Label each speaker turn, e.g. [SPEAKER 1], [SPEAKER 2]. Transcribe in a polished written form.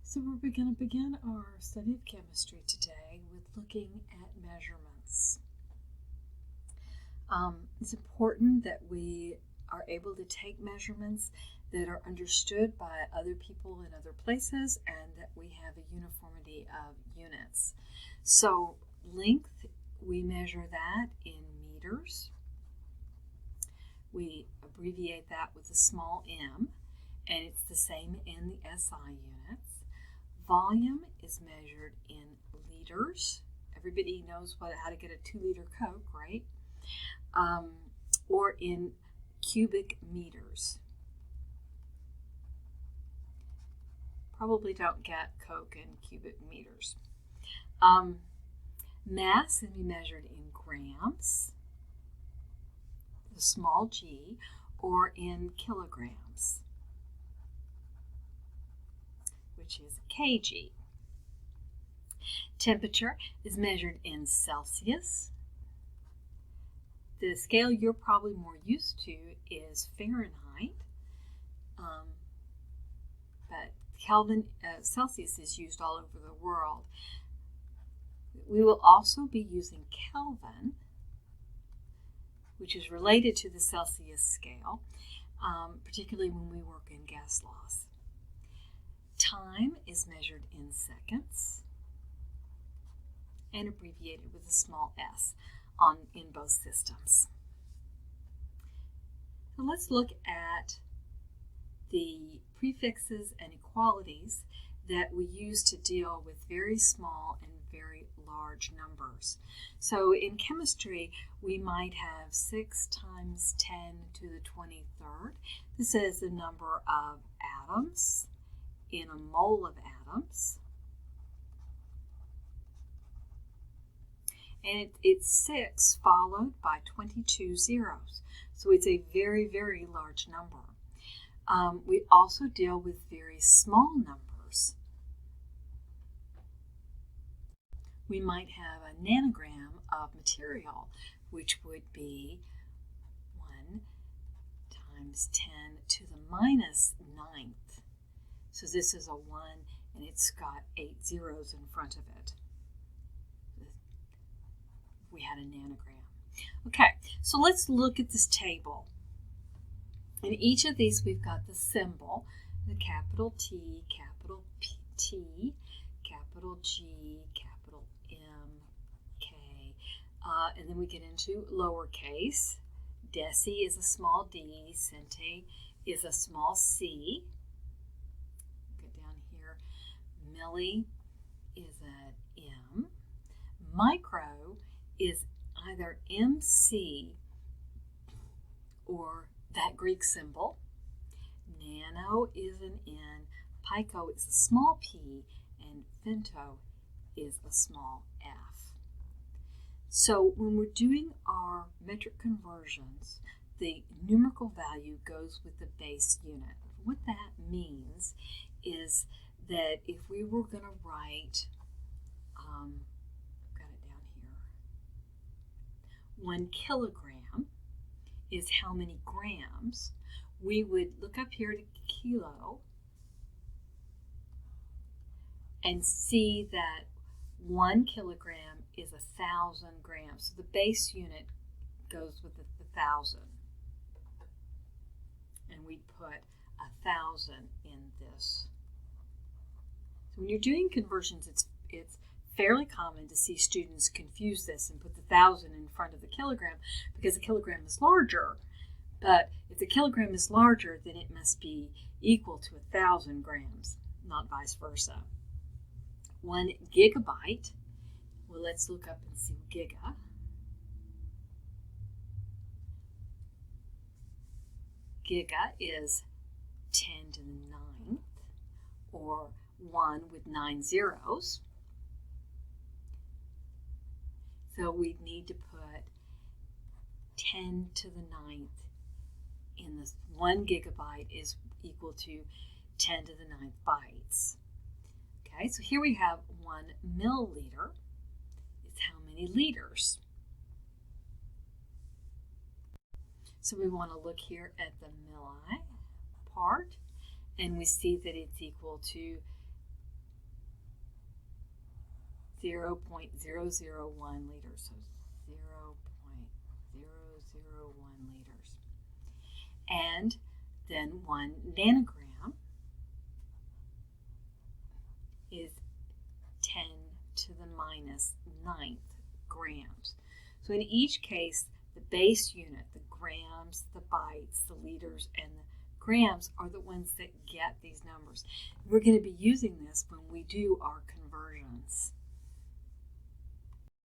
[SPEAKER 1] So we're going to begin our study of chemistry today with looking at measurements. It's important that we are able to take measurements that are understood by other people in other places and that we have a uniformity of units. So length, we measure that in meters. We abbreviate that with a small m, and it's the same in the SI units. Volume is measured in liters. Everybody knows how to get a 2-liter Coke, right? Or in cubic meters. Probably don't get Coke in cubic meters. Mass can be measured in grams, the small g, or in kilograms, which is kg. Temperature is measured in Celsius. The scale you're probably more used to is Fahrenheit, but Celsius is used all over the world. We will also be using Kelvin, which is related to the Celsius scale, particularly when we work in gas laws. Time is measured in seconds and abbreviated with a small s in both systems. So let's look at the prefixes and equalities that we use to deal with very small and very large numbers. So in chemistry, we might have 6 times 10 to the 23rd. This is the number of atoms in a mole of atoms. And it's 6 followed by 22 zeros. So it's a very, very large number. We also deal with very small numbers. We might have a nanogram of material, which would be 1 times 10 to the minus 9th. So this is a 1, and it's got 8 zeros in front of it. We had a nanogram. Okay, so let's look at this table. In each of these, we've got the symbol, the capital T, capital T, capital G, capital M, K, and then we get into lowercase. Deci is a small d, centi is a small c. Get down here. Milli is an M. Micro is either MC or that Greek symbol. Nano is an N. Pico is a small p, and femto is a small f. So when we're doing our metric conversions, the numerical value goes with the base unit. What that means is that if we were going to write, got it down here, 1 kilogram is how many grams, we would look up here to kilo and see that 1 kilogram is 1,000 grams. So the base unit goes with the 1,000. And we put 1,000 in this. So when you're doing conversions, it's fairly common to see students confuse this and put the 1,000 in front of the kilogram because the kilogram is larger. But if the kilogram is larger, then it must be equal to 1,000 grams, not vice versa. 1 gigabyte, well, let's look up and see giga. Giga is 10 to the 9th, or 1 with 9 zeros. So we need to put 10 to the 9th in this. 1 gigabyte is equal to 10 to the 9th bytes. Okay, so here we have 1 milliliter. It's how many liters. So we want to look here at the milli part, and we see that it's equal to 0.001 liters. So 0.001 liters. And then 1 nanogram is 10 to the minus 9th grams. So in each case, the base unit, the grams, the bytes, the liters, and the grams are the ones that get these numbers. We're going to be using this when we do our conversions.